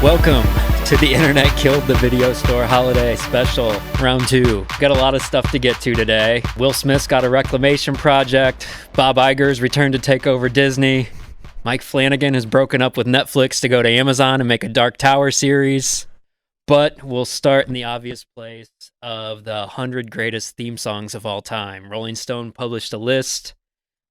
Welcome to the Internet Killed the Video Store Holiday Special, Round 2. Got a lot of stuff to get to today. Will Smith's got a reclamation project. Bob Iger's returned to take over Disney. Mike Flanagan has broken up with Netflix to go to Amazon and make a Dark Tower series. But we'll start in the obvious place of the 100 greatest theme songs of all time. Rolling Stone published a list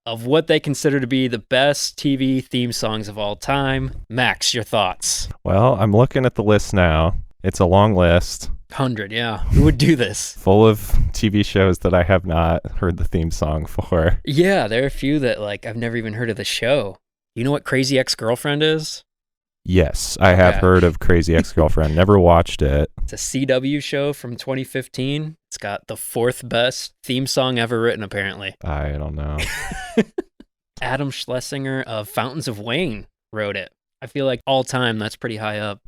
of what they consider to be the best TV theme songs of all time. Max, your thoughts? Well, I'm looking at the list now. It's a long list. 100, yeah. Who would do this? Full of TV shows that I have not heard the theme song for. Yeah, there are a few that, I've never even heard of the show. You know what Crazy Ex-Girlfriend is? Yes, I have heard of Crazy Ex-Girlfriend. Never watched it. It's a CW show from 2015. It's got the 4th best theme song ever written, apparently. I don't know. Adam Schlesinger of Fountains of Wayne wrote it. I feel like all time that's pretty high up,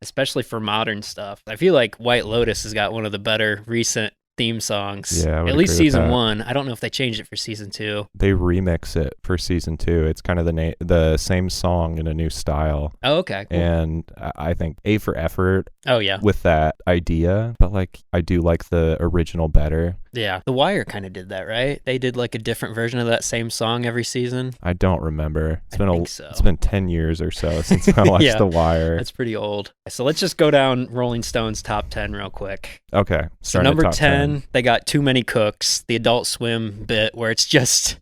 especially for modern stuff. I feel like White Lotus has got one of the better recent theme songs. Yeah, at least season 1. I don't know if they changed it for season 2. They remix it for season 2. It's kind of the same song in a new style. Oh, okay. Cool. And I think A for effort. Oh, yeah. With that idea, but I do like the original better. Yeah. The Wire kind of did that, right? They did a different version of that same song every season. I don't remember. I think so. It's been 10 years or so since I watched Yeah, The Wire. That's pretty old. So let's just go down Rolling Stone's top 10 real quick. Okay. So number 10, they got Too Many Cooks, the Adult Swim bit where it's just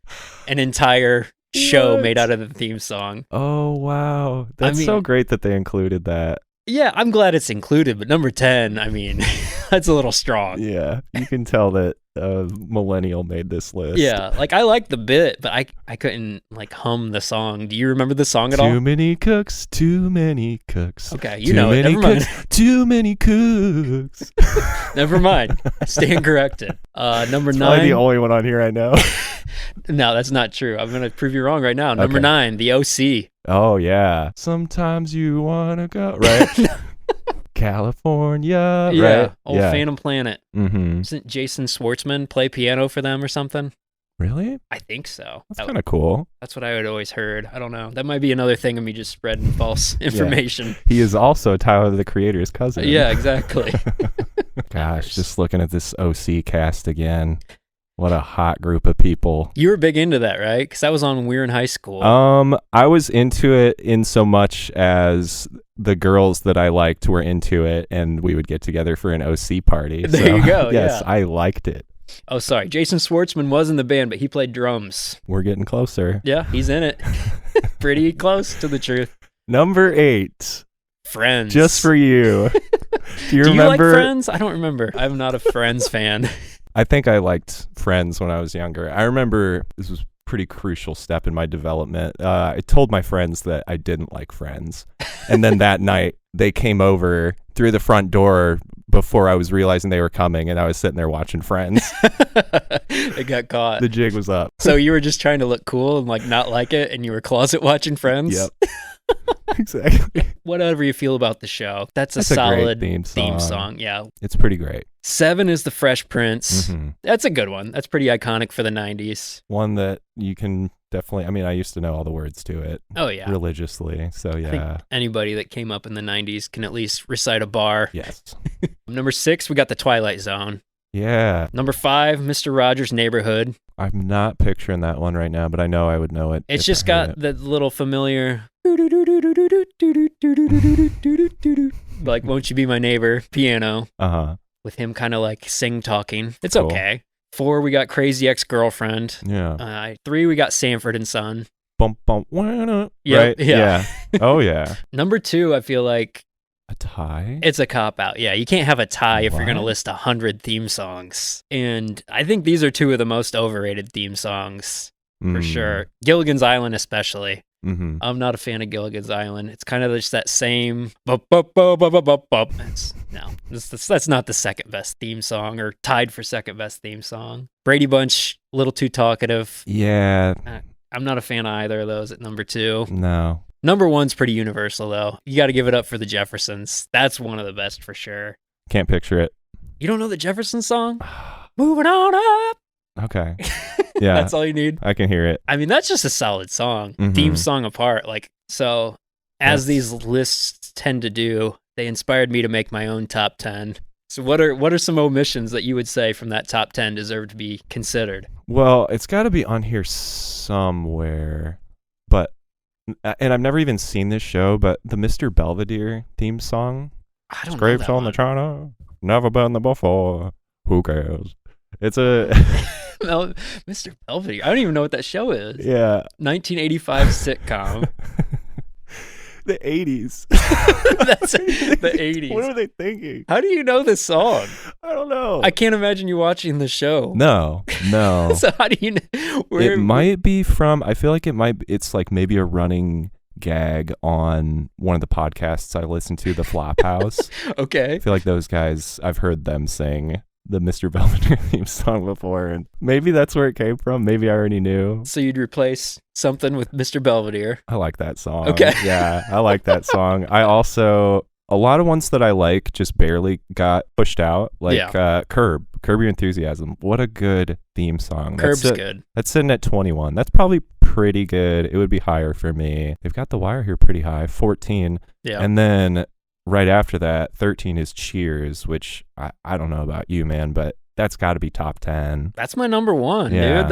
an entire show made out of the theme song. Oh, wow. That's so great that they included that. Yeah, I'm glad it's included, but number 10, that's a little strong. Yeah, you can tell that a millennial made this list. Yeah, I like the bit, but I couldn't hum the song. Do you remember the song at all? Too many cooks, too many cooks. Okay, you know it. Never mind. Too many cooks. Never mind. Stand corrected. Number 9. Probably the only one on here I know. No, that's not true. I'm going to prove you wrong right now. Number 9, the OC. Oh, yeah. Sometimes you want to go, right? California, yeah, right? Old Phantom Planet. Mm-hmm. Doesn't Jason Schwartzman play piano for them or something? Really? I think so. That's kind of cool. That's what I had always heard. I don't know. That might be another thing of me just spreading false information. Yeah. He is also Tyler, the Creator's cousin. Yeah, exactly. Gosh, just looking at this OC cast again. What a hot group of people. You were big into that, right? Because that was on when we were in high school. I was into it in so much as the girls that I liked were into it, and we would get together for an OC party. There you go. Yes, yeah. I liked it. Oh, sorry. Jason Schwartzman was in the band, but he played drums. We're getting closer. Yeah, he's in it. Pretty close to the truth. Number 8. Friends. Just for you. Do you remember? You like Friends? I don't remember. I'm not a Friends fan. I think I liked Friends when I was younger. I remember this was a pretty crucial step in my development. I told my friends that I didn't like Friends. And then that night, they came over through the front door before I was realizing they were coming, and I was sitting there watching Friends. They got caught. The jig was up. So you were just trying to look cool and not like it, and you were closet watching Friends? Yep. Exactly. Whatever you feel about the show, that's a solid theme song. Yeah. It's pretty great. 7 is The Fresh Prince. Mm-hmm. That's a good one. That's pretty iconic for the 90s. One that you can definitely, I used to know all the words to it. Oh, yeah. Religiously. So, yeah. I think anybody that came up in the 90s can at least recite a bar. Yes. Number 6, we got The Twilight Zone. Yeah. Number 5, Mr. Rogers' Neighborhood. I'm not picturing that one right now, but I know I would know it. It's just got the little familiar Won't You Be My Neighbor piano. Uh-huh. With him kind of sing talking. It's cool. okay. 4, we got Crazy Ex-Girlfriend. Yeah. 3, we got Sanford and Son. Bump, bump, right? Yeah. Oh, yeah. Number 2, I feel like a tie? It's a cop-out. Yeah, you can't have a tie if you're going to list 100 theme songs. And I think these are 2 of the most overrated theme songs, for sure. Gilligan's Island especially. Mm-hmm. I'm not a fan of Gilligan's Island. It's kind of just that same... That's not the second best theme song, or tied for second best theme song. Brady Bunch, a little too talkative. Yeah. I'm not a fan of either of those at number 2. No. Number 1's pretty universal, though. You got to give it up for the Jeffersons. That's one of the best for sure. Can't picture it. You don't know the Jeffersons song? Moving on up. Okay. Yeah. That's all you need. I can hear it. That's just a solid song. Mm-hmm. Theme song apart. These lists lists tend to do. They inspired me to make my own top 10. So what are some omissions that you would say from that top 10 deserve to be considered? Well, it's got to be on here somewhere. But, and I've never even seen this show, but the Mr. Belvedere theme song. I don't know Scrapes that on one. the china, never been there before. Who cares? It's a Mr. Belvedere. I don't even know what that show is. yeah. 1985 sitcom. The 80s. That's the 80s. What were they thinking? How do you know this song? I don't know. I can't imagine you watching the show. No. So how do you know? It might be from, I feel like it's like maybe a running gag on one of the podcasts I listen to, The Flophouse. Okay. I feel like those guys, I've heard them sing the Mr. Belvedere theme song before, and maybe that's where it came from. Maybe I already knew. So you'd replace something with Mr. Belvedere. I like that song. Okay. Yeah, I like that song. I also, a lot of ones that I like just barely got pushed out, like Curb Your Enthusiasm. What a good theme song. Curb's good. That's sitting at 21. That's probably pretty good. It would be higher for me. They've got The Wire here pretty high, 14. Yeah. And then right after that, 13 is Cheers, which I don't know about you, man, but that's got to be top 10. That's my number one, Yeah. dude.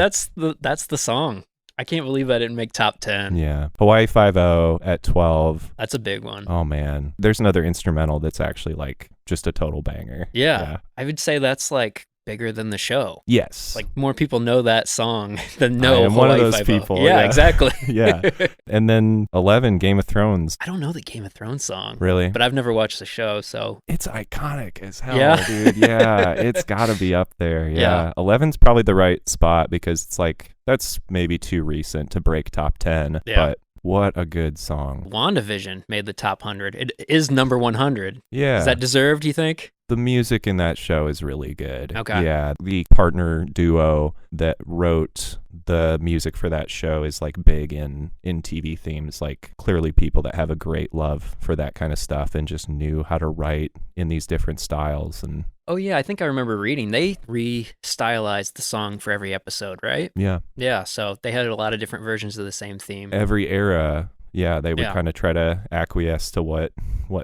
That's the song. I can't believe I didn't make top 10. Yeah. Hawaii Five-0 at 12. That's a big one. Oh, man. There's another instrumental that's actually like just a total banger. Yeah. I would say that's like bigger than the show. Yes. Like more people know that song than know I am one of Hawaii those Five-0. people. Yeah, exactly. Yeah. And then 11, Game of Thrones. I don't know the Game of Thrones song. Really? But I've never watched the show, so. It's iconic as hell, Yeah. dude. Yeah, it's got to be up there. Yeah. 11's probably the right spot because it's like, that's maybe too recent to break top 10. Yeah. But what a good song. WandaVision made the top 100. It is number 100. Yeah. Is that deserved, you think? The music in that show is really good. Okay. Yeah. The partner duo that wrote the music for that show is like big in TV themes. Like clearly people that have a great love for that kind of stuff and just knew how to write in these different styles. And Oh, yeah. I think I remember reading. They re-stylized the song for every episode, right? yeah, Yeah. So they had a lot of different versions of the same theme. every era, yeah, they would Yeah. kind of try to acquiesce to what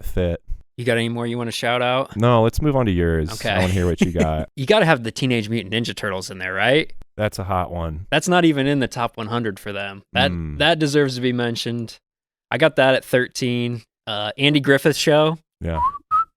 fit. You got any more you want to shout out? No, let's move on to yours. Okay. I want to hear what you got. You got to have the Teenage Mutant Ninja Turtles in there, right? That's a hot one. That's not even in the top 100 for them. That deserves to be mentioned. I got that at 13. Andy Griffith Show. Yeah.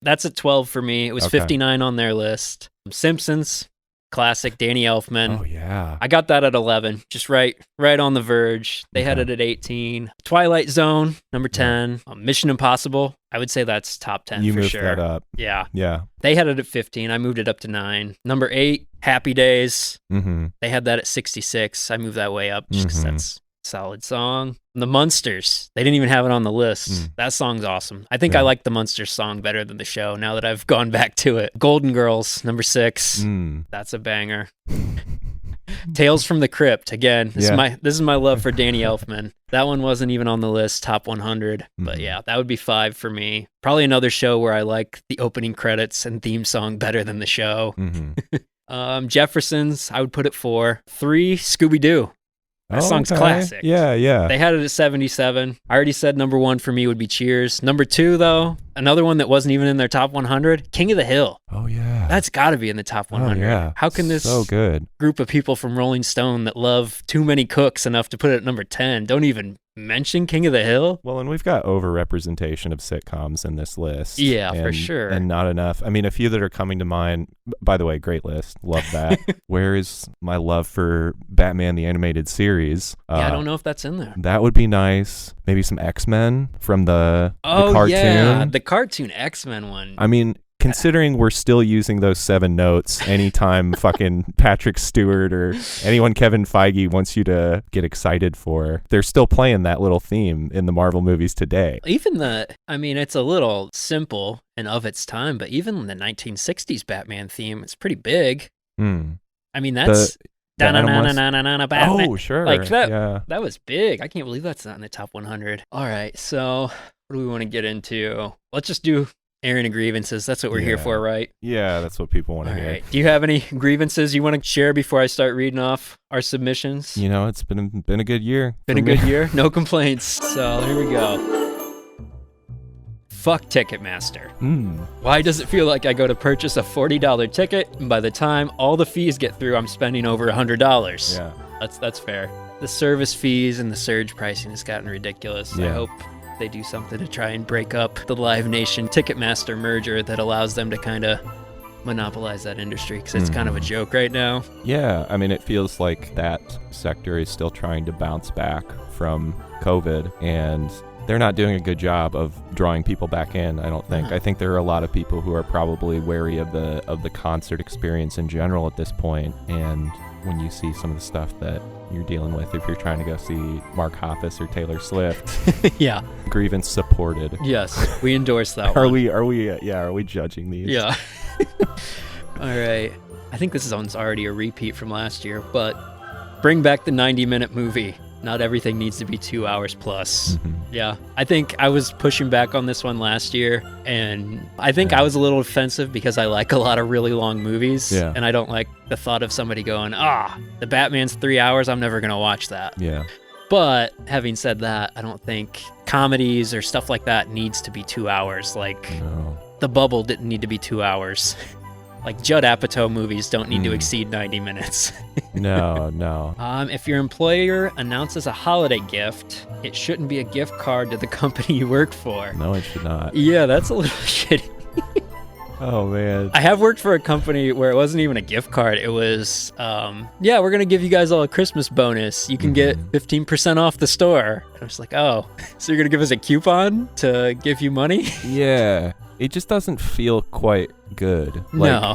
That's at 12 for me. It was Okay. 59 on their list. Simpsons, classic, Danny Elfman. Oh, yeah. I got that at 11, just right on the verge. They had it Okay. at 18. Twilight Zone, number 10. Mission Impossible, I would say that's top 10 You for moved sure. that up. Yeah. Yeah. They had it at 15. I moved it up to 9. Number 8, Happy Days. Mm-hmm. They had that at 66. I moved that way up just because that's a solid song. The Munsters, they didn't even have it on the list. That song's awesome. I think I like the Munsters song better than the show now that I've gone back to it. Golden Girls, number 6. That's a banger. Tales from the Crypt, again. This is my love for Danny Elfman. That one wasn't even on the list, top 100. But yeah, that would be 5 for me. Probably another show where I like the opening credits and theme song better than the show. Jeffersons, I would put it 4. 3, Scooby-Doo. That song's classic. Yeah, yeah. They had it at 77. I already said number 1 for me would be Cheers. Number 2, though, another one that wasn't even in their top 100, King of the Hill. Oh, yeah. That's got to be in the top 100. Oh, yeah. How can this so good. group of people from Rolling Stone that love Too Many Cooks enough to put it at number 10 don't even mention King of the Hill? Well, and we've got overrepresentation of sitcoms in this list. Yeah, for sure. And not enough. I mean, a few that are coming to mind. By the way, great list. Love that. Where is my love for Batman the Animated Series? Yeah, I don't know if that's in there. That would be nice. Maybe some X-Men from the cartoon. Yeah, the cartoon X-Men one. I mean, considering we're still using those 7 notes anytime fucking Patrick Stewart or anyone Kevin Feige wants you to get excited for, they're still playing that little theme in the Marvel movies today. Even it's a little simple and of its time, but even the 1960s Batman theme, it's pretty big. I mean, that's... Batman. Oh, sure. Like that, Yeah. that was big. I can't believe that's not in the top 100. All right, so what do we want to get into? Let's just do Airing of Grievances. That's what we're here for, right? Yeah, that's what people want to All hear. right. Do you have any grievances you want to share before I start reading off our submissions? You know, it's been a good year. Been a good year? No complaints. So here we go. Fuck Ticketmaster. Hmm. Why does it feel like I go to purchase a $40 ticket, and by the time all the fees get through, I'm spending over $100? Yeah. That's fair. The service fees and the surge pricing has gotten ridiculous. I Yeah. hope they do something to try and break up the Live Nation Ticketmaster merger that allows them to kind of monopolize that industry, because it's kind of a joke right now. Yeah, I mean, it feels like that sector is still trying to bounce back from COVID, and they're not doing a good job of drawing people back in, I don't think. I think there are a lot of people who are probably wary of the concert experience in general at this point, and when you see some of the stuff that you're dealing with, if you're trying to go see Mark Hoppus or Taylor Swift, Yeah. grievance supported. Yes, we endorse that Are one. we judging these? Yeah. All right. I think this one's already a repeat from last year, but bring back the 90-minute movie. Not everything needs to be 2 hours plus. Yeah. I think I was pushing back on this one last year, and I think I was a little offensive because I like a lot of really long movies, and I don't like the thought of somebody going, the Batman's 3 hours, I'm never going to watch that. Yeah. But having said that, I don't think comedies or stuff like that needs to be 2 hours. Like, No. The Bubble didn't need to be 2 hours. Like, Judd Apatow movies don't need to exceed 90 minutes. No. If your employer announces a holiday gift, it shouldn't be a gift card to the company you work for. No, it should not. Yeah, that's a little shitty. Oh, man. I have worked for a company where it wasn't even a gift card. It was, we're going to give you guys all a Christmas bonus. You can get 15% off the store. And I was like, oh, so you're going to give us a coupon to give you money? Yeah. It just doesn't feel quite good. No.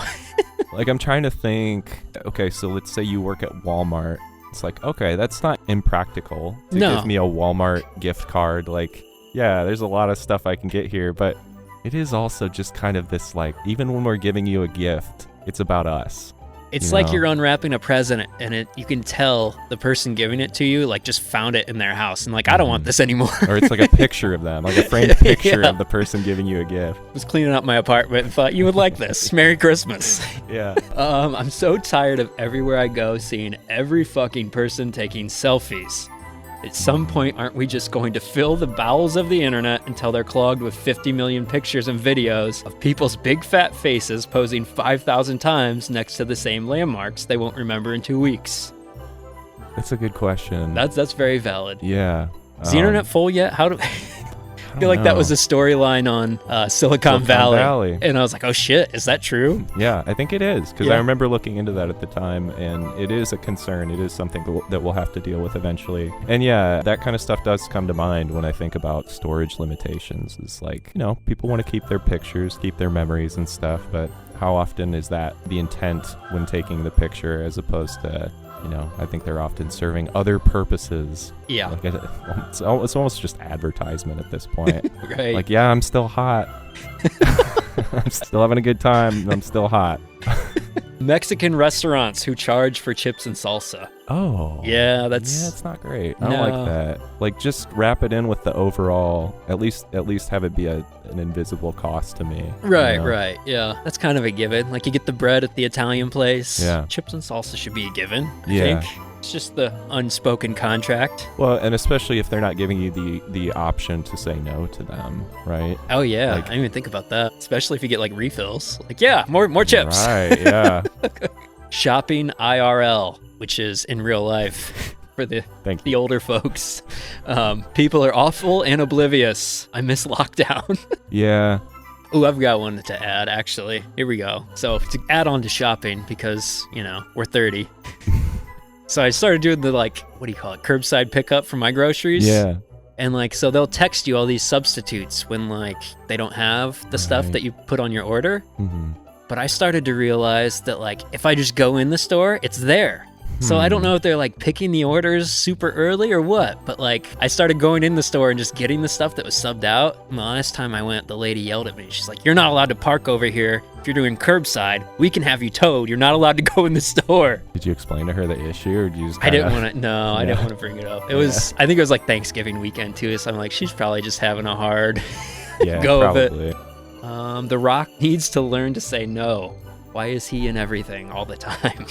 Like, I'm trying to think, okay, so let's say you work at Walmart. It's like, okay, that's not impractical to give me a Walmart gift card. Like, yeah, there's a lot of stuff I can get here, but it is also just kind of this, like, even when we're giving you a gift, it's about us. It's like you're unwrapping a present, and you can tell the person giving it to you, like, just found it in their house, and like, I don't want this anymore. Or it's like a picture of them, like a framed picture of the person giving you a gift. I was cleaning up my apartment and thought, you would like this. Merry Christmas. Yeah. I'm so tired of everywhere I go seeing every fucking person taking selfies. At some point, aren't we just going to fill the bowels of the internet until they're clogged with 50 million pictures and videos of people's big fat faces posing 5,000 times next to the same landmarks they won't remember in 2 weeks? That's a good question. That's very valid. Yeah. Is the internet full yet? How do I feel like that was a storyline on Silicon Valley. And I was like, oh shit, is that true? Yeah, I think it is, because I remember looking into that at the time, and it is a concern. It is something that we'll have to deal with eventually. And yeah, that kind of stuff does come to mind when I think about storage limitations. It's like, people want to keep their pictures, keep their memories and stuff, but how often is that the intent when taking the picture, as opposed to, I think they're often serving other purposes. Yeah. Like it's almost just advertisement at this point. Right. Like, yeah, I'm still hot. I'm still having a good time. I'm still hot. Mexican restaurants who charge for chips and salsa. Oh. Yeah, it's not great. I don't like that. Like, just wrap it in with the overall, at least have it be an invisible cost to me. Right. Yeah. That's kind of a given. Like, you get the bread at the Italian place. Yeah. Chips and salsa should be a given, I think. It's just the unspoken contract. Well, and especially if they're not giving you the option to say no to them, right? Oh, yeah. I didn't even think about that. Especially if you get, like, refills. Like, yeah, more chips. Right, yeah. Shopping IRL, which is in real life for the older folks. People are awful and oblivious. I miss lockdown. Yeah. Ooh, I've got one to add, actually. Here we go. So to add on to shopping, because, we're 30. So I started doing the, what do you call it, curbside pickup for my groceries. Yeah. And, so they'll text you all these substitutes when, they don't have the stuff that you put on your order. Mm-hmm. But I started to realize that, if I just go in the store, it's there. So I don't know if they're, picking the orders super early or what. But, I started going in the store and just getting the stuff that was subbed out. And the last time I went, the lady yelled at me. She's like, you're not allowed to park over here. If you're doing curbside, we can have you towed. You're not allowed to go in the store. Did you explain to her the issue, or did you just I didn't want to. No, I didn't want to bring it up. It was, I think it was, Thanksgiving weekend, too. So I'm like, she's probably just having a hard go probably. of it. The Rock needs to learn to say no. Why is he in everything all the time?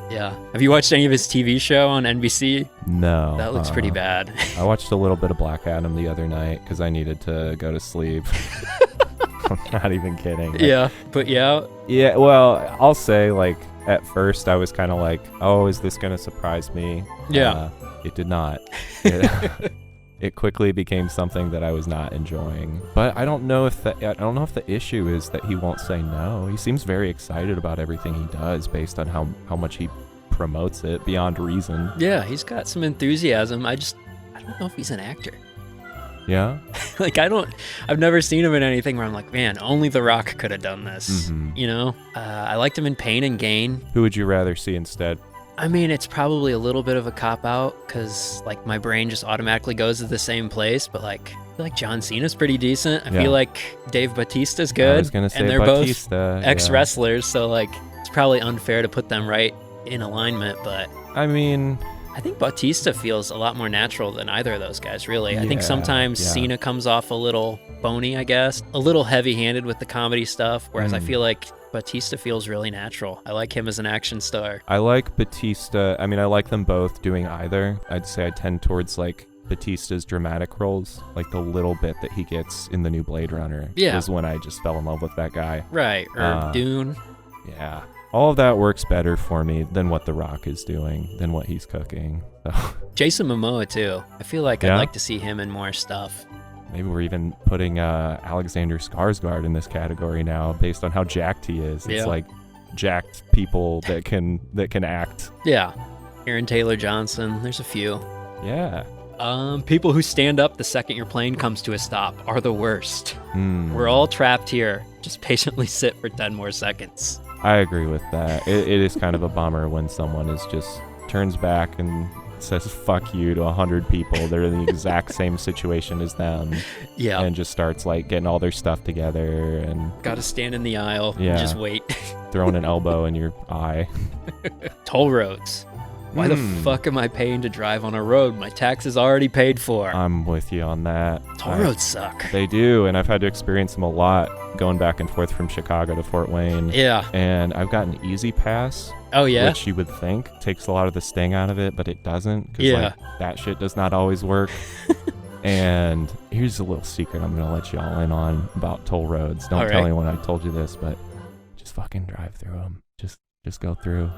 Yeah. Have you watched any of his TV show on NBC? No. That looks pretty bad. I watched a little bit of Black Adam the other night because I needed to go to sleep. I'm not even kidding. Yeah. Put you out? Yeah, well, I'll say, like, at first I was kind of like, oh, is this going to surprise me? Yeah. It did not. It quickly became something that I was not enjoying. But I don't know if the issue is that he won't say no. He seems very excited about everything he does based on how much he promotes it beyond reason. Yeah, he's got some enthusiasm. I don't know if he's an actor. Yeah? Like, I've never seen him in anything where I'm like, man, only The Rock could have done this. Mm-hmm. You know? I liked him in Pain and Gain. Who would you rather see instead? I mean, it's probably a little bit of a cop-out because, like, my brain just automatically goes to the same place. But, like, I feel like John Cena's pretty decent. I feel like Dave Bautista's good. I was going to say and they're Bautista, both ex-wrestlers. So, like, it's probably unfair to put them right in alignment. But I mean, I think Bautista feels a lot more natural than either of those guys, really. I think sometimes Cena comes off a little bony, I guess. A little heavy-handed with the comedy stuff. Whereas I feel like Bautista feels really natural. I like him as an action star. I like Bautista. I mean, I like them both doing either. I'd say I tend towards, like, Bautista's dramatic roles, like the little bit that he gets in the new Blade Runner. Yeah. Is when I just fell in love with that guy. Right, or Dune. Yeah. All of that works better for me than what The Rock is doing, than what he's cooking. So. Jason Momoa, too. I feel like I'd like to see him in more stuff. Maybe we're even putting Alexander Skarsgård in this category now, based on how jacked he is. It's like jacked people that can act. Yeah, Aaron Taylor Johnson. There's a few. Yeah. People who stand up the second your plane comes to a stop are the worst. We're all trapped here. Just patiently sit for 10 more seconds. I agree with that. It is kind of a bummer when someone is just turns back and says fuck you to 100 people that are in the exact same situation as them. Yeah. And just starts, like, getting all their stuff together and gotta stand in the aisle and just wait. Throwing an elbow in your eye. Toll roads. Why the fuck am I paying to drive on a road my tax is already paid for? I'm with you on that. Toll roads suck. They do, and I've had to experience them a lot going back and forth from Chicago to Fort Wayne. Yeah. And I've got an Easy Pass. Oh, yeah? Which you would think takes a lot of the sting out of it, but it doesn't. Because like, that shit does not always work. And here's a little secret I'm going to let y'all in on about toll roads. Don't tell anyone I told you this, but just fucking drive through them. Just go through.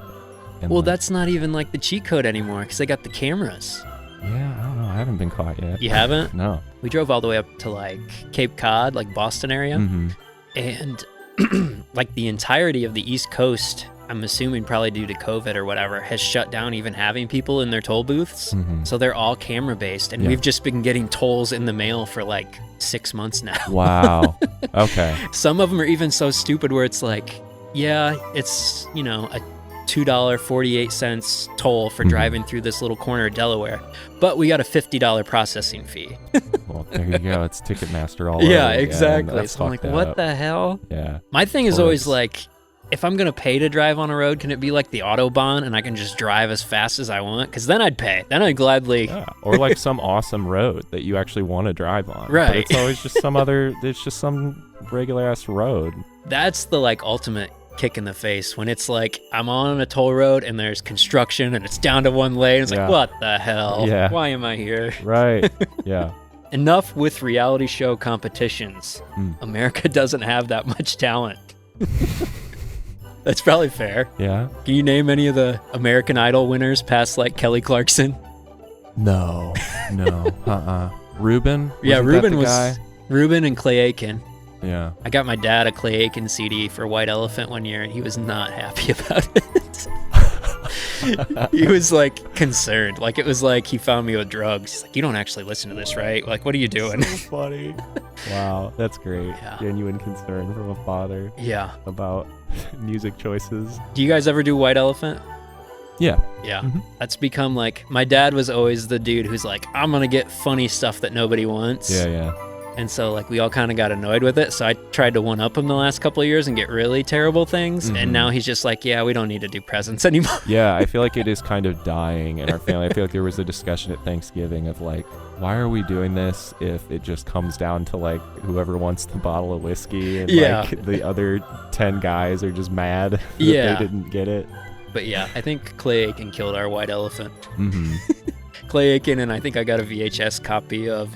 Well, that's not even like the cheat code anymore because they got the cameras. Yeah, I don't know. I haven't been caught yet. You haven't? No. We drove all the way up to like Cape Cod, like Boston area. And like the entirety of the East Coast, I'm assuming probably due to COVID or whatever, has shut down even having people in their toll booths. So they're all camera based. And we've just been getting tolls in the mail for like 6 months now. Wow. Okay. Some of them are even so stupid where it's like, yeah, it's, you know, a $2.48 toll for driving through this little corner of Delaware, but we got a $50 processing fee. Well, there you go. It's Ticketmaster all over. Yeah, exactly. So I'm like, what the hell? Yeah. My thing is always like, if I'm going to pay to drive on a road, can it be like the Autobahn and I can just drive as fast as I want? Because then I'd pay. Then I'd gladly. Yeah. Or like some awesome road that you actually want to drive on. Right. But it's always just it's just some regular ass road. That's the like ultimate kick in the face when it's like I'm on a toll road and there's construction and it's down to one lane. It's like, what the hell? Yeah. Why am I here? Right. Yeah. Enough with reality show competitions. America doesn't have that much talent. That's probably fair. Yeah. Can you name any of the American Idol winners past like Kelly Clarkson? No. Ruben? Yeah, Ruben was Ruben and Clay Aiken. Yeah. I got my dad a Clay Aiken CD for White Elephant one year, and he was not happy about it. He was, like, concerned. Like, it was like he found me with drugs. He's like, you don't actually listen to this, right? Like, what are you doing? So funny. Wow, that's great. Yeah. Genuine concern from a father. Yeah. About music choices. Do you guys ever do White Elephant? Yeah. Yeah. That's become, like, my dad was always the dude who's like, I'm going to get funny stuff that nobody wants. Yeah. And so, like, we all kind of got annoyed with it. So I tried to one-up him the last couple of years and get really terrible things. And now he's just like, yeah, we don't need to do presents anymore. Yeah, I feel like it is kind of dying in our family. I feel like there was a discussion at Thanksgiving of, like, why are we doing this if it just comes down to, like, whoever wants the bottle of whiskey and, like, the other 10 guys are just mad that they didn't get it. But yeah, I think Clay Aiken killed our white elephant. Mm-hmm. Clay Aiken, and I think I got a VHS copy of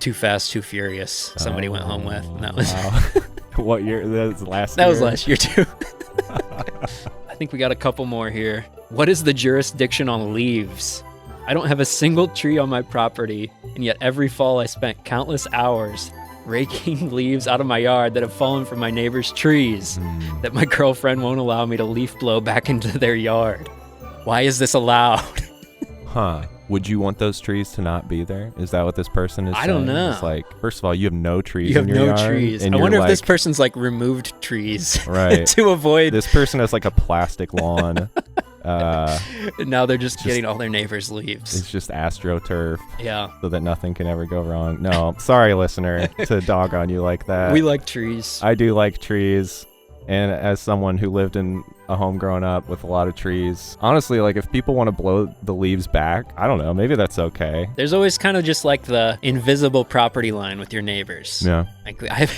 Too Fast, Too Furious. Somebody went home with, and that was What year? That was last that year? was last year too. I think we got a couple more here. What is the jurisdiction on leaves? I don't have a single tree on my property, and yet every fall I spent countless hours raking leaves out of my yard that have fallen from my neighbor's trees that my girlfriend won't allow me to leaf blow back into their yard. Why is this allowed? Huh. Would you want those trees to not be there? Is that what this person is saying? I don't know. It's like, first of all, you have no trees You have in your no yard, trees. and I you're wonder if this like- person's like removed trees Right. to avoid. This person has like a plastic lawn. And now they're just getting all their neighbors' leaves. It's just AstroTurf Yeah. so that nothing can ever go wrong. No, sorry, listener, to dog on you like that. We like trees. I do like trees. And as someone who lived in a home growing up with a lot of trees, honestly, like if people want to blow the leaves back, I don't know, maybe that's okay. There's always kind of just like the invisible property line with your neighbors. Yeah. Like I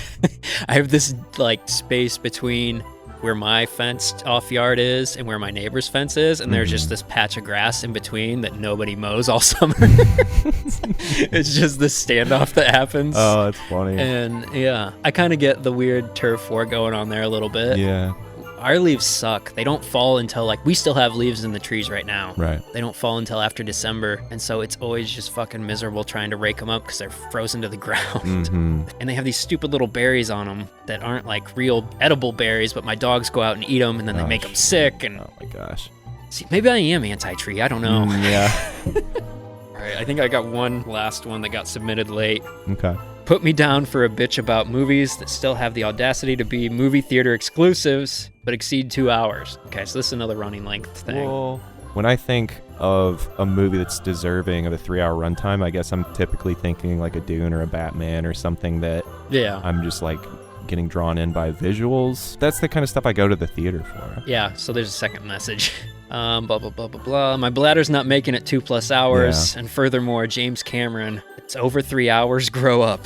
have this like space between where my fenced off yard is and where my neighbor's fence is, and there's just this patch of grass in between that nobody mows all summer. It's just this standoff that happens. Oh, that's funny. And yeah, I kind of get the weird turf war going on there a little bit. Yeah. Our leaves suck. They don't fall until like we still have leaves in the trees right now. Right. They don't fall until after December, and so it's always just fucking miserable trying to rake them up because they're frozen to the ground. Mm-hmm. And they have these stupid little berries on them that aren't like real edible berries, but my dogs go out and eat them, and then they make them sick. And Oh my gosh. see, maybe I am anti-tree. I don't know. Yeah. All right, I think I got one last one that got submitted late. Okay. Put me down for a bitch about movies that still have the audacity to be movie theater exclusives, but exceed 2 hours. Okay, so this is another running length thing. Well, when I think of a movie that's deserving of a 3-hour runtime, I guess I'm typically thinking like a Dune or a Batman or something that Yeah. I'm just like getting drawn in by visuals. That's the kind of stuff I go to the theater for. Yeah, so there's a second message. Blah, blah, blah, blah, blah. My bladder's not making it 2+ hours. Yeah. And furthermore, James Cameron, it's over 3 hours. Grow up.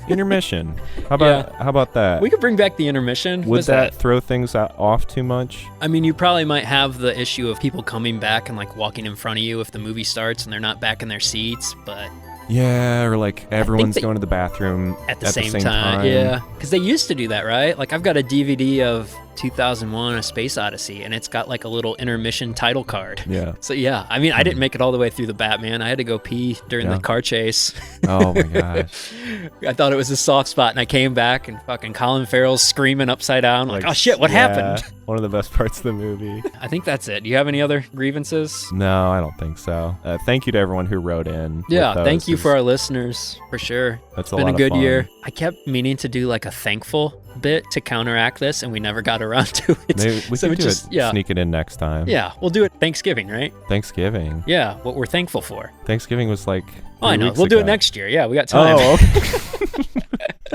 Intermission. How about that? We could bring back the intermission. Would What's that throw things off too much? I mean, you probably might have the issue of people coming back and like walking in front of you if the movie starts and they're not back in their seats, but Yeah, or like everyone's going to the bathroom at the same time. Yeah, because they used to do that, right? Like I've got a DVD of 2001: A Space Odyssey, and it's got like a little intermission title card. Yeah. So yeah, I mean, I didn't make it all the way through the Batman. I had to go pee during the car chase. Oh my gosh. I thought it was a soft spot, and I came back, and fucking Colin Farrell's screaming upside down, like, oh shit, what happened? One of the best parts of the movie. I think that's it. Do you have any other grievances? No, I don't think so. Thank you to everyone who wrote in. Yeah, with those. thank you for our listeners, for sure. That's It's been lot a of good fun. year. I kept meaning to do like a thankful bit to counteract this, and we never got around to it. Maybe we So can it do just- it. yeah. Sneak it in next time. Yeah, we'll do it Thanksgiving, right? Thanksgiving. Yeah, what we're thankful for. Thanksgiving was like. Oh, I 3 know. weeks We'll do it ago. next year. Yeah, we got time. Oh, okay.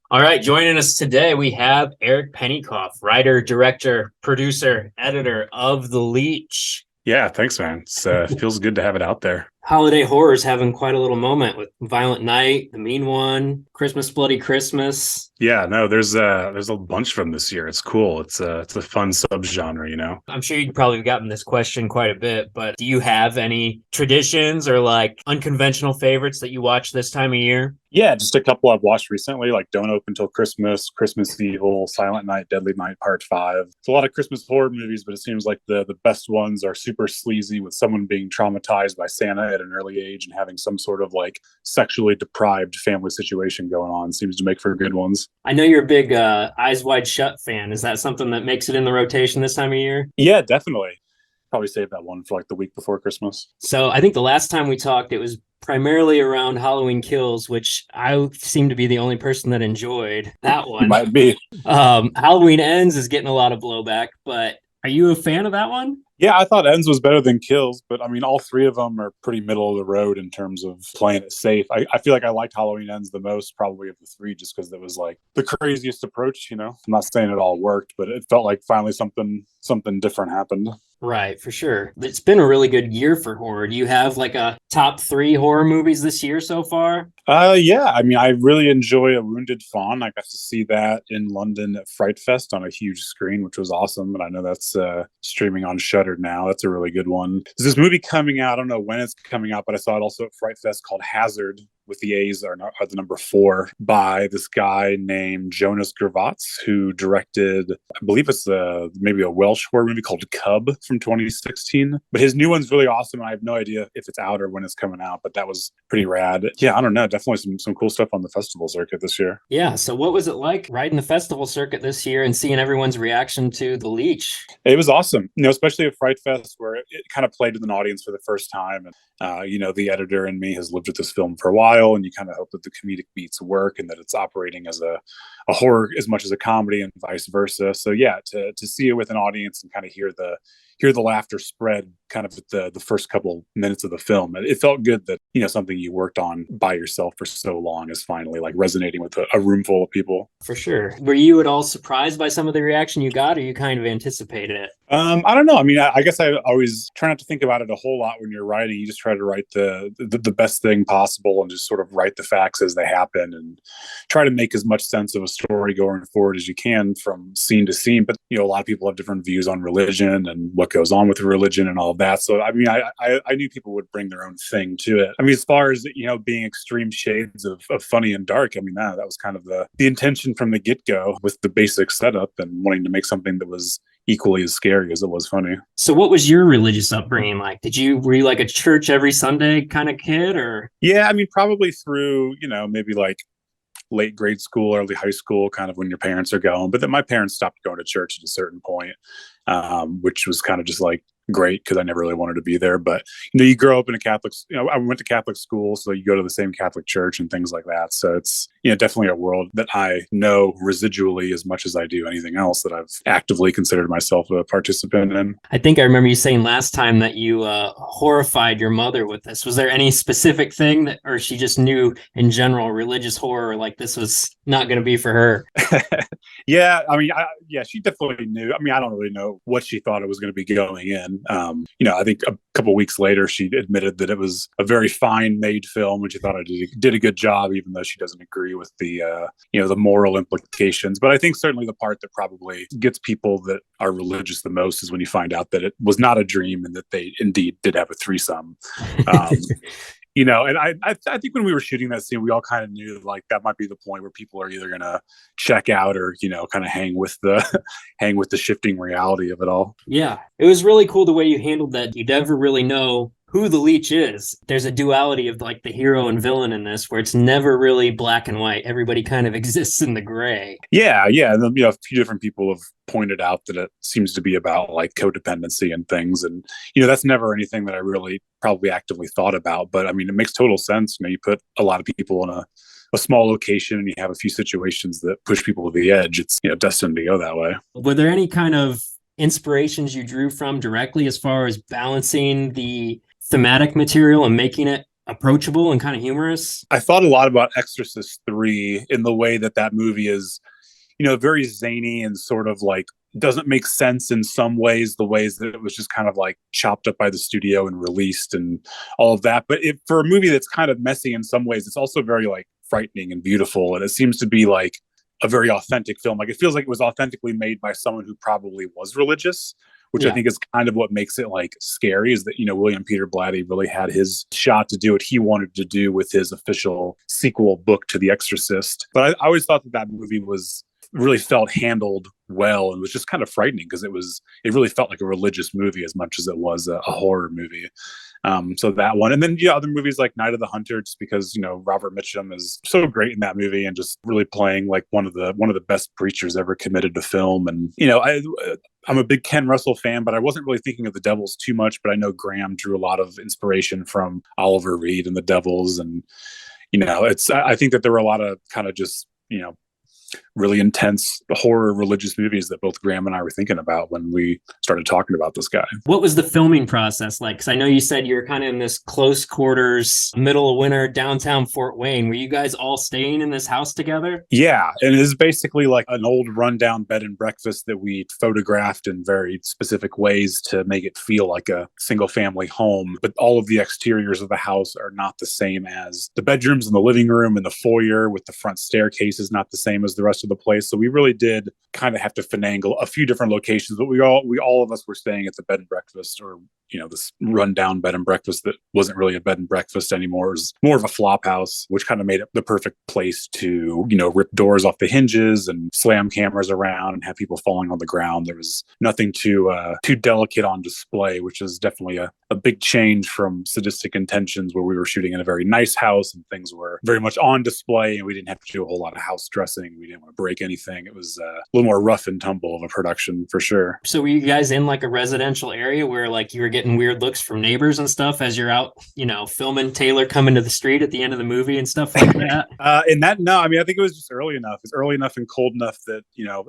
All right, joining us today, we have Eric Pennycoff, writer, director, producer, editor of The Leech. Yeah, thanks, man. It feels good to have it out there. Holiday Horror's having quite a little moment with Violent Night, The Mean One, Christmas Bloody Christmas. Yeah, no, there's a bunch from this year. It's cool. It's a fun subgenre, you know. I'm sure you've probably gotten this question quite a bit, but do you have any traditions or like unconventional favorites that you watch this time of year? Yeah, just a couple I've watched recently, like Don't Open Till Christmas, Christmas Evil, Silent Night, Deadly Night Part 5. It's a lot of Christmas horror movies, but it seems like the best ones are super sleazy with someone being traumatized by Santa at an early age and having some sort of like sexually deprived family situation going on. Seems to make for good ones. I know you're a big Eyes Wide Shut fan. Is that something that makes it in the rotation this time of year? Yeah, definitely. Probably save that one for like the week before Christmas. So I think the last time we talked, it was primarily around Halloween Kills, which I seem to be the only person that enjoyed that one. Might be. Halloween Ends is getting a lot of blowback, but are you a fan of that one? Yeah, I thought Ends was better than Kills, but I mean, all three of them are pretty middle of the road in terms of playing it safe. I feel like I liked Halloween Ends the most, probably of the three, just because it was like the craziest approach, you know? I'm not saying it all worked, but it felt like finally something different happened. Right, for sure. It's been a really good year for horror. Do you have like a top 3 horror movies this year so far? Yeah, I mean, I really enjoy A Wounded Fawn. I got to see that in London at Fright Fest on a huge screen, which was awesome. And I know that's streaming on Shudder now. That's a really good one. There's this movie coming out. I don't know when it's coming out, but I saw it also at Fright Fest called Hazard, with the A's are the number 4, by this guy named Jonas Gravats, who directed, I believe it's maybe a Welsh horror movie called Cub from 2016. But his new one's really awesome. And I have no idea if it's out or when it's coming out, but that was pretty rad. Yeah, I don't know. Definitely some cool stuff on the festival circuit this year. Yeah. So what was it like riding the festival circuit this year and seeing everyone's reaction to The Leech? It was awesome, especially at Fright Fest, where it kind of played with an audience for the first time. And the editor in me has lived with this film for a while, and you kind of hope that the comedic beats work and that it's operating as a horror as much as a comedy and vice versa. So yeah, to see it with an audience and kind of hear the laughter spread kind of at the first couple minutes of the film, it felt good that something you worked on by yourself for so long is finally like resonating with a room full of people. For sure. Were you at all surprised by some of the reaction you got, or you kind of anticipated it? I don't know. I mean, I guess I always try not to think about it a whole lot when you're writing. You just try to write the best thing possible and just sort of write the facts as they happen and try to make as much sense of a story going forward as you can from scene to scene. But a lot of people have different views on religion and what goes on with religion and all of that. So I mean, I knew people would bring their own thing to it. I mean, as far as being extreme shades of funny and dark, I mean that was kind of the intention from the get-go with the basic setup and wanting to make something that was equally as scary as it was funny. So what was your religious upbringing like? Were you like a church every Sunday kind of kid, or? Yeah, I mean, probably through, maybe like late grade school, early high school, kind of when your parents are going. But then my parents stopped going to church at a certain point, which was kind of just like great because I never really wanted to be there. But you grow up in a Catholic, I went to Catholic school, so you go to the same Catholic church and things like that. So it's definitely a world that I know residually as much as I do anything else that I've actively considered myself a participant in. I think I remember you saying last time that you horrified your mother with this. Was there any specific thing that, or she just knew in general religious horror, like this was not going to be for her? Yeah, I mean, she definitely knew. I mean, I don't really know what she thought it was going to be going in. I think a couple of weeks later, she admitted that it was a very fine made film, and she thought I did a good job, even though she doesn't agree with the the moral implications. But I think certainly the part that probably gets people that are religious the most is when you find out that it was not a dream and that they indeed did have a threesome. And I think when we were shooting that scene, we all kind of knew like that might be the point where people are either going to check out or, kind of hang with the shifting reality of it all. Yeah, it was really cool the way you handled that. You never really know who the Leech is. There's a duality of like the hero and villain in this where it's never really black and white. Everybody kind of exists in the gray. Yeah. And then, a few different people have pointed out that it seems to be about like codependency and things. And, that's never anything that I really probably actively thought about. But I mean, it makes total sense. You put a lot of people in a small location and you have a few situations that push people to the edge. It's, destined to go that way. Were there any kind of inspirations you drew from directly as far as balancing the thematic material and making it approachable and kind of humorous? I thought a lot about Exorcist 3 in the way that movie is, very zany and sort of like doesn't make sense in some ways, the ways that it was just kind of like chopped up by the studio and released and all of that. But for a movie that's kind of messy in some ways, it's also very like frightening and beautiful. And it seems to be like a very authentic film. Like it feels like it was authentically made by someone who probably was religious, which I think is kind of what makes it like scary, is that, William Peter Blatty really had his shot to do what he wanted to do with his official sequel book to The Exorcist. But I always thought that movie really felt handled well and was just kind of frightening because it really felt like a religious movie as much as it was a horror movie. So that one, and then other movies like Night of the Hunter, just because Robert Mitchum is so great in that movie and just really playing like one of the best preachers ever committed to film. And I'm a big Ken Russell fan, but I wasn't really thinking of The Devils too much. But I know Graham drew a lot of inspiration from Oliver Reed and The Devils, and I think that there were a lot of kind of just really intense horror religious movies that both Graham and I were thinking about when we started talking about this guy. What was the filming process like? Because I know you said you're kind of in this close quarters, middle of winter, downtown Fort Wayne. Were you guys all staying in this house together? Yeah, and it is basically like an old rundown bed and breakfast that we photographed in very specific ways to make it feel like a single family home. But all of the exteriors of the house are not the same as the bedrooms and the living room and the foyer, with the front staircase is not the same as the rest of the place. So we really did kind of have to finagle a few different locations, but we all of us were staying at the bed and breakfast, or this rundown bed and breakfast that wasn't really a bed and breakfast anymore. It was more of a flop house, which kind of made it the perfect place to, rip doors off the hinges and slam cameras around and have people falling on the ground. There was nothing too delicate on display, which is definitely a big change from Sadistic Intentions, where we were shooting in a very nice house and things were very much on display and we didn't have to do a whole lot of house dressing. We didn't want to break anything. It was a little more rough and tumble of a production for sure. So were you guys in like a residential area where like you were getting weird looks from neighbors and stuff as you're out, filming Taylor coming to the street at the end of the movie and stuff like that? No, I think it was just early enough. It's early enough and cold enough that,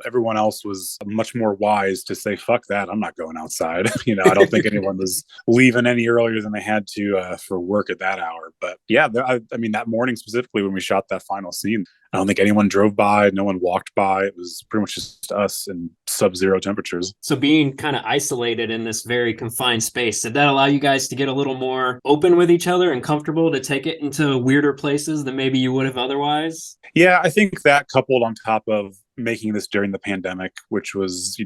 everyone else was much more wise to say, fuck that, I'm not going outside. I don't think anyone was leaving any earlier than they had to for work at that hour. But yeah, that morning specifically when we shot that final scene, I don't think anyone drove by. No one walked by. It was pretty much just us in sub-zero temperatures. So being kind of isolated in this very confined space, did that allow you guys to get a little more open with each other and comfortable to take it into weirder places than maybe you would have otherwise? Yeah, I think that coupled on top of making this during the pandemic, which was,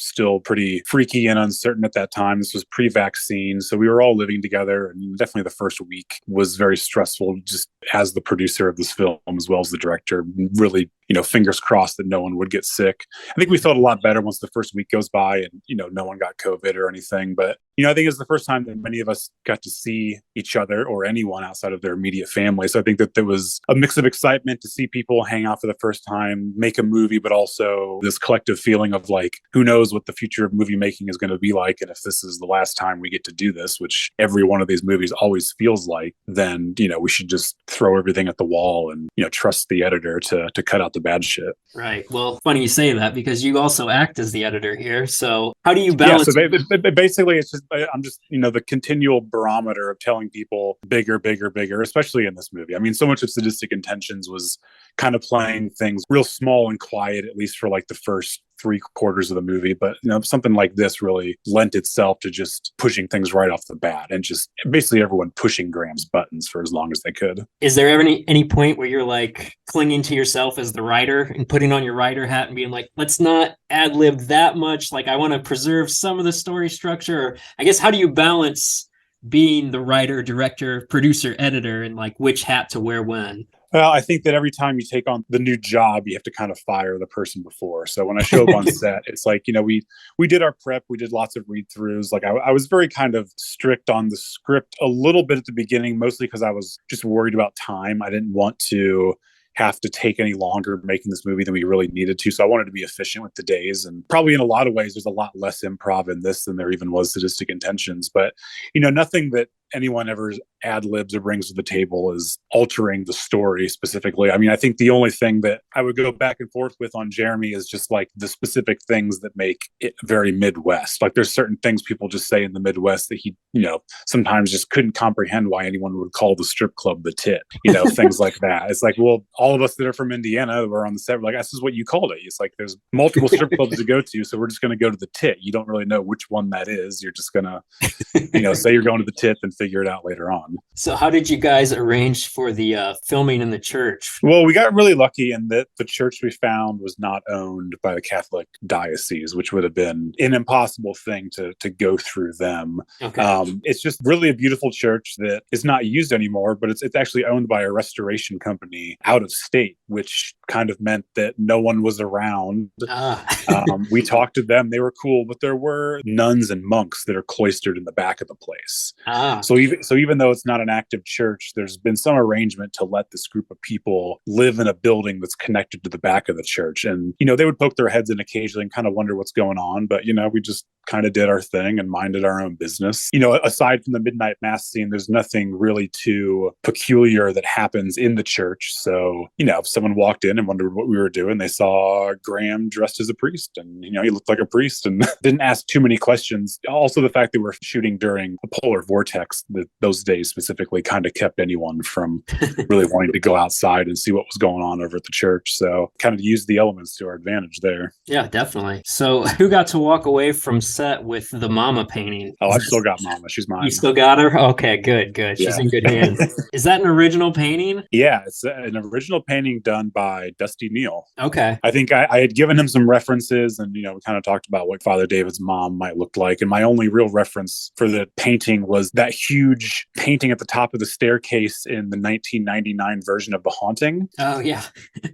still pretty freaky and uncertain at that time. This was pre-vaccine. So we were all living together, and definitely the first week was very stressful, just as the producer of this film, as well as the director, really, fingers crossed that no one would get sick. I think we felt a lot better once the first week goes by and, no one got COVID or anything. But, I think it's the first time that many of us got to see each other or anyone outside of their immediate family. So I think that there was a mix of excitement to see people hang out for the first time, make a movie, but also this collective feeling of like, who knows what the future of movie making is going to be like. And if this is the last time we get to do this, which every one of these movies always feels like, then, we should just throw everything at the wall and, trust the editor to cut out the bad shit. Right. Well, funny you say that because you also act as the editor here. So how do you balance? Yeah, so basically it's just, I'm just, the continual barometer of telling people bigger, bigger, bigger, especially in this movie. I mean, so much of Sadistic Intentions was kind of playing things real small and quiet, at least for like the first 3/4 of the movie. But, something like this really lent itself to just pushing things right off the bat and just basically everyone pushing Graham's buttons for as long as they could. Is there ever any point where you're like clinging to yourself as the writer and putting on your writer hat and being like, let's not ad lib that much? Like, I want to preserve some of the story structure. Or I guess, how do you balance being the writer, director, producer, editor, and like which hat to wear when? Well, I think that every time you take on the new job, you have to kind of fire the person before. So when I show up on set, it's like, we did our prep, we did lots of read-throughs. Like I was very kind of strict on the script a little bit at the beginning, mostly because I was just worried about time. I didn't want to have to take any longer making this movie than we really needed to. So I wanted to be efficient with the days. And probably in a lot of ways, there's a lot less improv in this than there even was Sadistic Intentions. But, nothing that anyone ever ad libs or brings to the table is altering the story specifically. I mean, I think the only thing that I would go back and forth with on Jeremy is just like the specific things that make it very Midwest. Like there's certain things people just say in the Midwest that he, sometimes just couldn't comprehend why anyone would call the strip club the Tit, things like that. It's like, well, all of us that are from Indiana were on the set, we're like, this is what you called it. It's like, there's multiple strip clubs to go to. So we're just going to go to the Tit. You don't really know which one that is. You're just going to, say you're going to the Tit and figure it out later on. So how did you guys arrange for the filming in the church? Well, we got really lucky in that the church we found was not owned by the Catholic diocese, which would have been an impossible thing to go through them. Okay. It's just really a beautiful church that is not used anymore, but it's actually owned by a restoration company out of state, which kind of meant that no one was around. We talked to them. They were cool, but there were nuns and monks that are cloistered in the back of the place. So even though it's not an active church, there's been some arrangement to let this group of people live in a building that's connected to the back of the church. And, they would poke their heads in occasionally and kind of wonder what's going on. But, we just kind of did our thing and minded our own business. Aside from the midnight mass scene, there's nothing really too peculiar that happens in the church. So, if someone walked in and wondered what we were doing. They saw Graham dressed as a priest, and he looked like a priest and didn't ask too many questions. Also, the fact that we're shooting during a polar vortex, those days specifically, kind of kept anyone from really wanting to go outside and see what was going on over at the church. So kind of used the elements to our advantage there. Yeah, definitely. So who got to walk away from set with the mama painting? Oh, I've still got Mama. She's mine. You still got her? Okay, good. She's in good hands. Is that an original painting? Yeah, it's an original painting done by Dusty Neal. Okay. I think I had given him some references, and we kind of talked about what Father David's mom might look like. And my only real reference for the painting was that huge painting at the top of the staircase in the 1999 version of The Haunting. Oh yeah,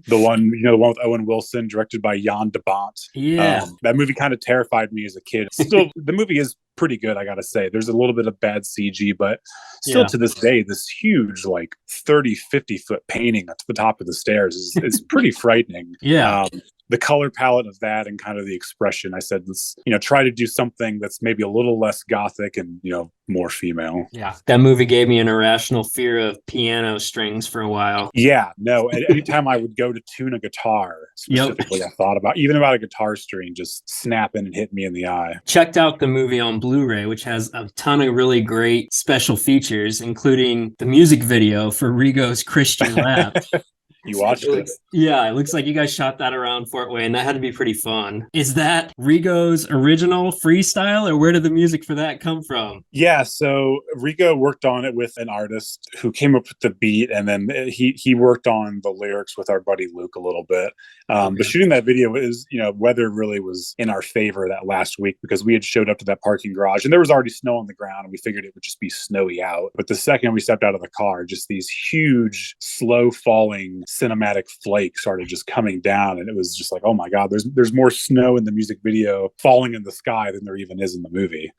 the one with Owen Wilson, directed by Jan de Bont. Yeah, that movie kind of terrified me as a kid. Still, the movie is pretty good, I gotta say. There's a little bit of bad CG, but still to this day, this huge 30-50 foot painting at the top of the stairs is pretty frightening. The color palette of that and kind of the expression, I said, let's try to do something that's maybe a little less gothic and more female. Yeah, that movie gave me an irrational fear of piano strings for a while. Yeah, no, anytime I would go to tune a guitar specifically, I thought about a guitar string just snapping and hitting me in the eye. Checked out the movie on Blu-ray, which has a ton of really great special features, including the music video for Rigo's Christian Rap. You watched it? Yeah, it looks like you guys shot that around Fort Wayne. That had to be pretty fun. Is that Rigo's original freestyle, or where did the music for that come from? Yeah, so Rigo worked on it with an artist who came up with the beat, and then he worked on the lyrics with our buddy Luke a little bit. But shooting that video is, weather really was in our favor that last week because we had showed up to that parking garage and there was already snow on the ground and we figured it would just be snowy out. But the second we stepped out of the car, just these huge, slow falling cinematic flakes started just coming down, and it was just like, oh my God, there's more snow in the music video falling in the sky than there even is in the movie.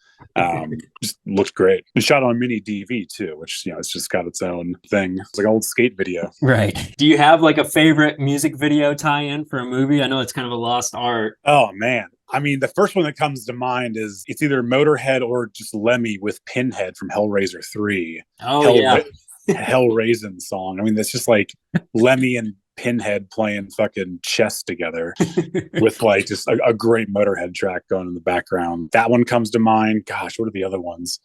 Just looked great. And shot on mini DV too, which it's just got its own thing. It's like an old skate video. Right. Do you have a favorite music video tie-in for a movie? I know it's kind of a lost art. Oh man. I mean, the first one that comes to mind is it's either Motorhead or just Lemmy with Pinhead from Hellraiser 3. Oh, yeah. Hellraisin song. I mean, that's just like Lemmy and Pinhead playing fucking chess together with just a great Motorhead track going in the background. That one comes to mind. Gosh, what are the other ones?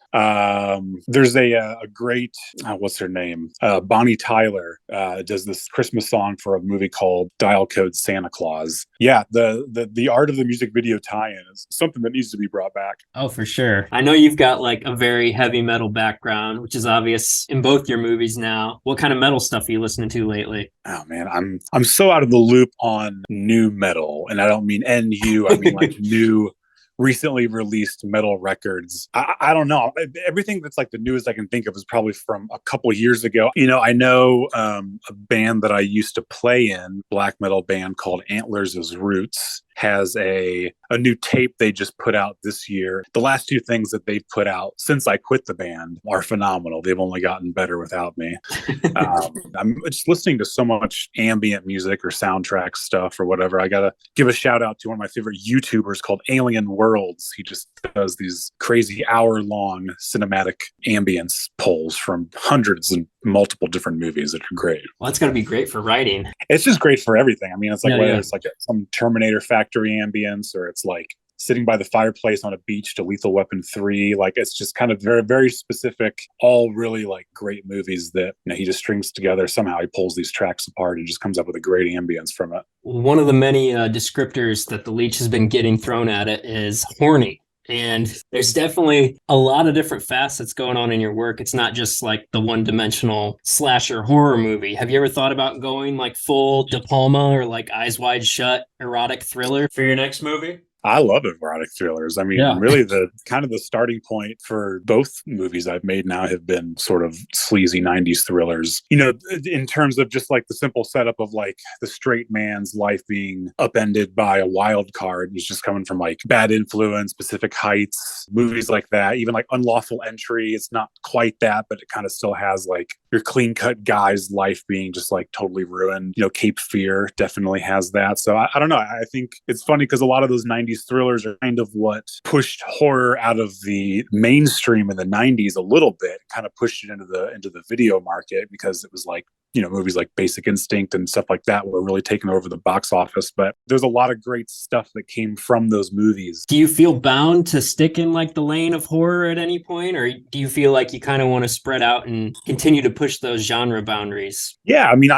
There's a great what's her name? Bonnie Tyler does this Christmas song for a movie called Dial Code Santa Claus. Yeah, the art of the music video tie-in is something that needs to be brought back. Oh, for sure. I know you've got a very heavy metal background, which is obvious in both your movies now. What kind of metal stuff are you listening to lately? Oh man, I'm so out of the loop on new metal, and I don't mean NU. I mean new, recently released metal records. I don't know. Everything that's the newest I can think of is probably from a couple years ago. I know a band that I used to play in, black metal band called Antlers as Roots, has a new tape they just put out this year. The last two things that they've put out since I quit the band are phenomenal. They've only gotten better without me. I'm just listening to so much ambient music or soundtrack stuff or whatever. I gotta give a shout out to one of my favorite YouTubers called Alien Worlds. He just does these crazy hour-long cinematic ambience polls from hundreds and multiple different movies that are great. Well, that's gotta be great for writing. It's just great for everything. I mean, it's whether it's some Terminator factory ambience or it's sitting by the fireplace on a beach to Lethal Weapon 3. It's just kind of very, very specific, all really great movies that he just strings together. Somehow he pulls these tracks apart and just comes up with a great ambience from it. One of the many descriptors that the Leech has been getting thrown at it is horny. And there's definitely a lot of different facets going on in your work. It's not just the one-dimensional slasher horror movie. Have you ever thought about going full De Palma or Eyes Wide Shut erotic thriller for your next movie? I love erotic thrillers. I mean, really the kind of the starting point for both movies I've made now have been sort of sleazy 90s thrillers. In terms of just the simple setup of the straight man's life being upended by a wild card. He's just coming from Bad Influence, Pacific Heights, movies like that. Even Unlawful Entry. It's not quite that, but it kind of still has your clean cut guy's life being just totally ruined. Cape Fear definitely has that. So I don't know. I think it's funny because a lot of those 90s thrillers are kind of what pushed horror out of the mainstream in the 90s a little bit, kind of pushed it into the video market because it was movies like Basic Instinct and stuff like that were really taking over the box office. But there's a lot of great stuff that came from those movies. Do you feel bound to stick in like the lane of horror at any point, or do you feel like you kind of want to spread out and continue to push those genre boundaries? Yeah, I mean,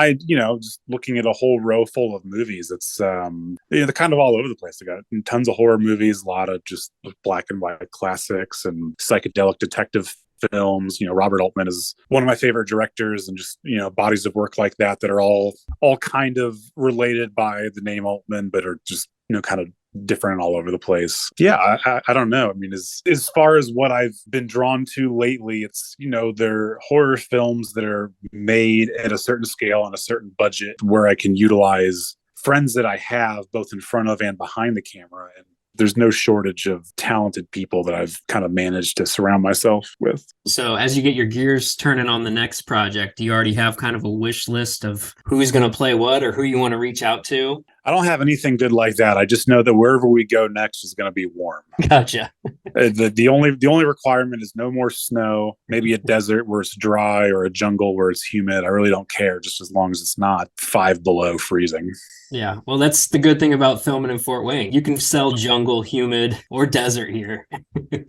just looking at a whole row full of movies, it's they're kind of all over the place. I got tons of horror movies, a lot of just black and white classics and psychedelic detective films. Robert Altman is one of my favorite directors, and just bodies of work like that are all kind of related by the name Altman, but are just kind of different all over the place. Yeah, I don't know. I mean, as far as what I've been drawn to lately, it's they're horror films that are made at a certain scale on a certain budget, where I can utilize friends that I have both in front of and behind the camera. And there's no shortage of talented people that I've kind of managed to surround myself with. So as you get your gears turning on the next project, do you already have kind of a wish list of who's going to play what or who you want to reach out to? I don't have anything good like that. I just know that wherever we go next is going to be warm. Gotcha. The only requirement is no more snow, maybe a desert where it's dry or a jungle where it's humid. I really don't care, just as long as it's not 5 below freezing. Yeah, well, that's the good thing about filming in Fort Wayne. You can sell jungle, humid, or desert here.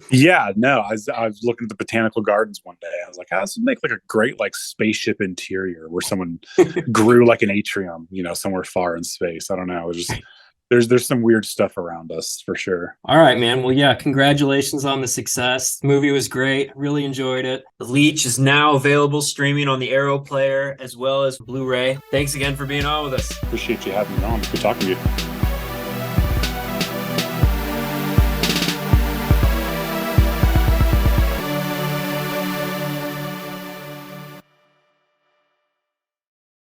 Yeah, no, I was looking at the botanical gardens one day. I was like, this would make like a great like spaceship interior where someone grew like an atrium, somewhere far in space. I don't know. It was just there's some weird stuff around us for sure. All right, man. Well, yeah, congratulations on the success. The movie was great. Really enjoyed it. The Leech is now available streaming on the Arrow player as well as Blu-ray. Thanks again for being on with us. Appreciate you having me on. Good talking to you.